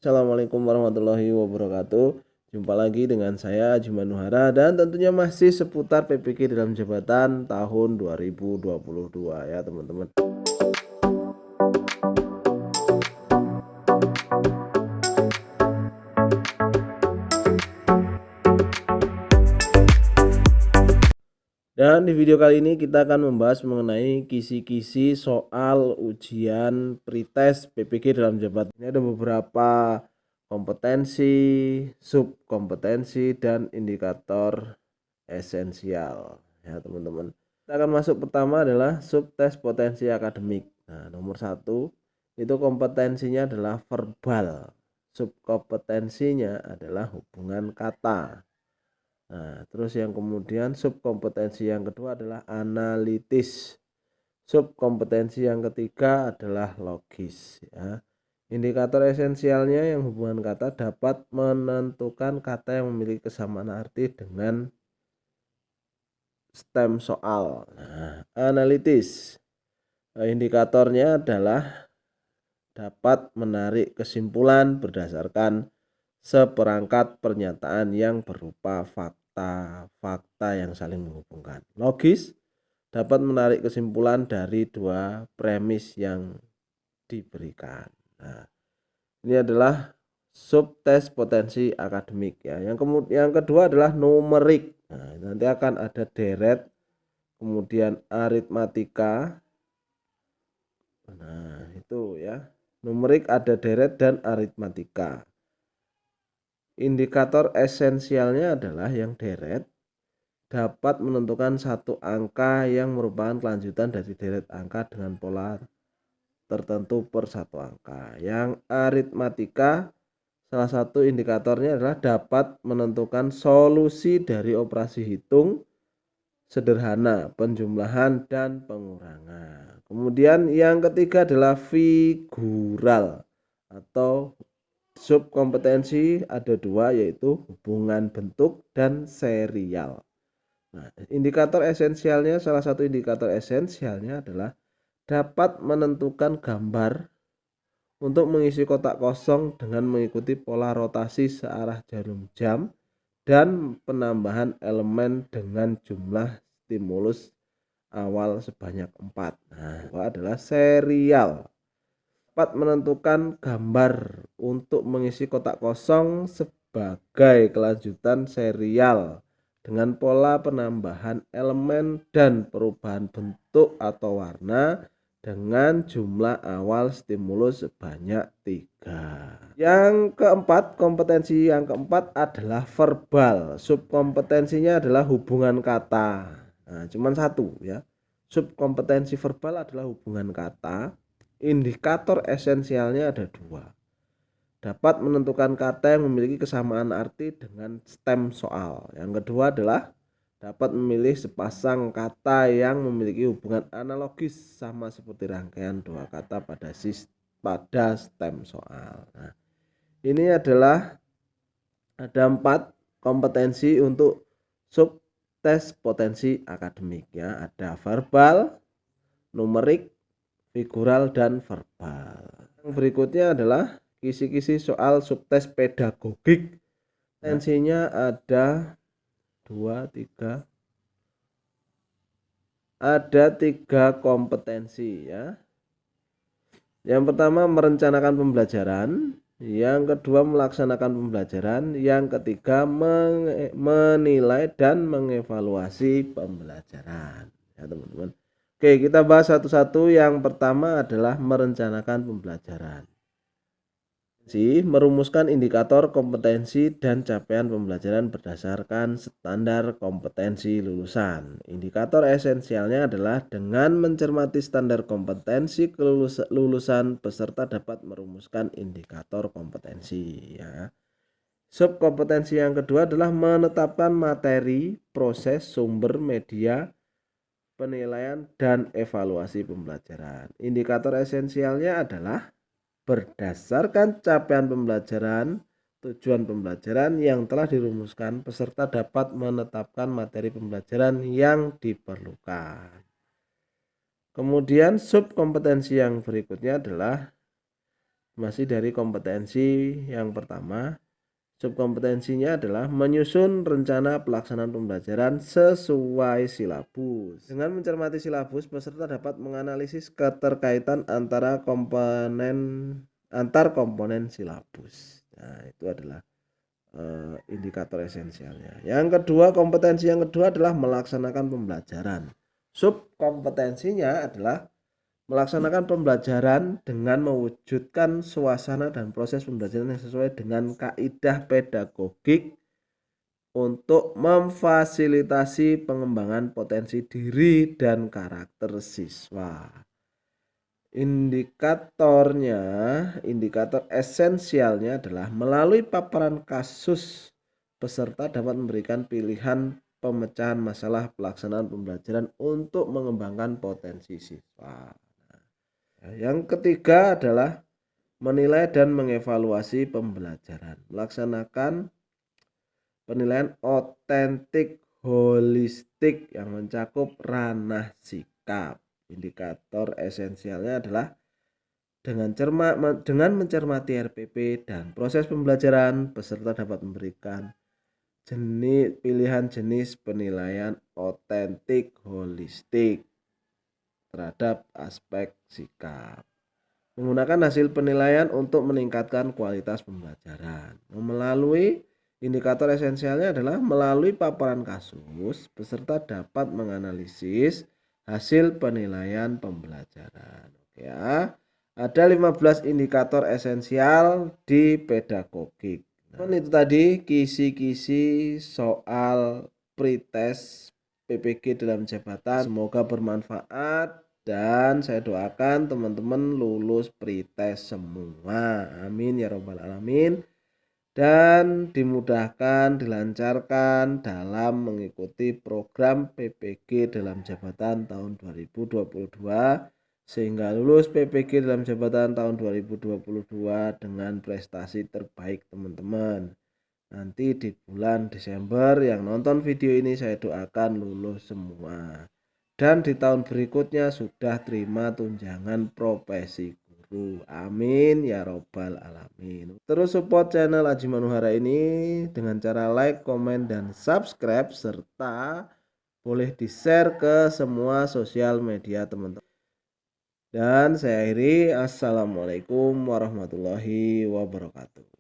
Assalamualaikum warahmatullahi wabarakatuh. Jumpa lagi dengan saya Juman Nuhara dan tentunya masih seputar PPK dalam jabatan tahun 2022 ya teman-teman. Dan di video kali ini kita akan membahas mengenai kisi-kisi soal ujian pretest PPK dalam jabatan. Ini ada beberapa kompetensi, subkompetensi, dan indikator esensial ya teman-teman. Kita akan masuk pertama adalah subtes potensi akademik. Nah, nomor 1 itu kompetensinya adalah verbal. Subkompetensinya adalah hubungan kata. Nah, terus yang kemudian subkompetensi yang kedua adalah analitis. Subkompetensi yang ketiga adalah logis ya. Indikator esensialnya yang hubungan kata dapat menentukan kata yang memiliki kesamaan arti dengan stem soal. Nah, analitis indikatornya adalah dapat menarik kesimpulan berdasarkan seperangkat pernyataan yang berupa fakta yang saling menghubungkan. Logis dapat menarik kesimpulan dari dua premis yang diberikan. Nah, ini adalah subtes potensi akademik ya. Yang kedua adalah numerik. Nah, nanti akan ada deret, kemudian aritmatika. Nah, itu ya. Numerik ada deret dan aritmatika. Indikator esensialnya adalah yang deret dapat menentukan satu angka yang merupakan kelanjutan dari deret angka dengan pola tertentu per satu angka. Yang aritmatika salah satu indikatornya adalah dapat menentukan solusi dari operasi hitung sederhana, penjumlahan dan pengurangan. Kemudian yang ketiga adalah figural atau subkompetensi ada dua, yaitu hubungan bentuk dan serial. Nah, indikator esensialnya, salah satu indikator esensialnya adalah dapat menentukan gambar untuk mengisi kotak kosong dengan mengikuti pola rotasi searah jarum jam dan penambahan elemen dengan jumlah stimulus awal sebanyak 4. Nah, itu adalah serial. Dapat menentukan gambar untuk mengisi kotak kosong sebagai kelanjutan serial dengan pola penambahan elemen dan perubahan bentuk atau warna dengan jumlah awal stimulus sebanyak 3. Yang keempat, kompetensi yang keempat adalah verbal. Subkompetensinya adalah hubungan kata. Nah, cuman satu ya. Subkompetensi verbal adalah hubungan kata. Indikator esensialnya ada dua. Dapat menentukan kata yang memiliki kesamaan arti dengan stem soal. Yang kedua adalah dapat memilih sepasang kata yang memiliki hubungan analogis sama seperti rangkaian dua kata pada stem soal. Nah, ini adalah ada 4 kompetensi untuk subtes potensi akademik ya. Ada verbal, numerik, figural, dan verbal. Yang berikutnya adalah kisi-kisi soal subtes pedagogik. Tensinya ada 3 kompetensi ya. Yang pertama merencanakan pembelajaran, yang kedua melaksanakan pembelajaran, yang ketiga menilai dan mengevaluasi pembelajaran ya teman-teman. Oke, kita bahas satu-satu. Yang pertama adalah merencanakan pembelajaran. Merumuskan indikator kompetensi dan capaian pembelajaran berdasarkan standar kompetensi lulusan. Indikator esensialnya adalah dengan mencermati standar kompetensi lulusan, peserta dapat merumuskan indikator kompetensi ya. Subkompetensi yang kedua adalah menetapkan materi, proses, sumber, media, penilaian, dan evaluasi pembelajaran. Indikator esensialnya adalah berdasarkan capaian pembelajaran, tujuan pembelajaran yang telah dirumuskan, peserta dapat menetapkan materi pembelajaran yang diperlukan. Kemudian subkompetensi yang berikutnya adalah masih dari kompetensi yang pertama. Subkompetensinya adalah menyusun rencana pelaksanaan pembelajaran sesuai silabus. Dengan mencermati silabus, peserta dapat menganalisis keterkaitan antar komponen silabus. Nah, itu adalah indikator esensialnya. Yang kedua, kompetensi yang kedua adalah melaksanakan pembelajaran. Subkompetensinya adalah melaksanakan pembelajaran dengan mewujudkan suasana dan proses pembelajaran yang sesuai dengan kaidah pedagogik untuk memfasilitasi pengembangan potensi diri dan karakter siswa. Indikator esensialnya adalah melalui paparan kasus, peserta dapat memberikan pilihan pemecahan masalah pelaksanaan pembelajaran untuk mengembangkan potensi siswa. Yang ketiga adalah menilai dan mengevaluasi pembelajaran. Melaksanakan penilaian otentik holistik yang mencakup ranah sikap. Indikator esensialnya adalah dengan mencermati RPP dan proses pembelajaran, peserta dapat memberikan pilihan jenis penilaian otentik holistik terhadap aspek sikap. Menggunakan hasil penilaian untuk meningkatkan kualitas pembelajaran. Melalui indikator esensialnya adalah melalui paparan kasus, peserta dapat menganalisis hasil penilaian pembelajaran. Oke ya. Ada 15 indikator esensial di pedagogik. Nah, itu tadi kisi-kisi soal pretest PPG dalam jabatan. Semoga bermanfaat dan saya doakan teman-teman lulus pretest semua. Amin ya robbal alamin. Dan dimudahkan, dilancarkan dalam mengikuti program PPG dalam jabatan tahun 2022 sehingga lulus PPG dalam jabatan tahun 2022 dengan prestasi terbaik teman-teman. Nanti di bulan Desember yang nonton video ini saya doakan lulus semua. Dan di tahun berikutnya sudah terima tunjangan profesi guru. Amin ya robbal alamin. Terus support channel Aji Manuhara ini dengan cara like, komen, dan subscribe serta boleh di-share ke semua sosial media teman-teman. Dan saya akhiri, assalamualaikum warahmatullahi wabarakatuh.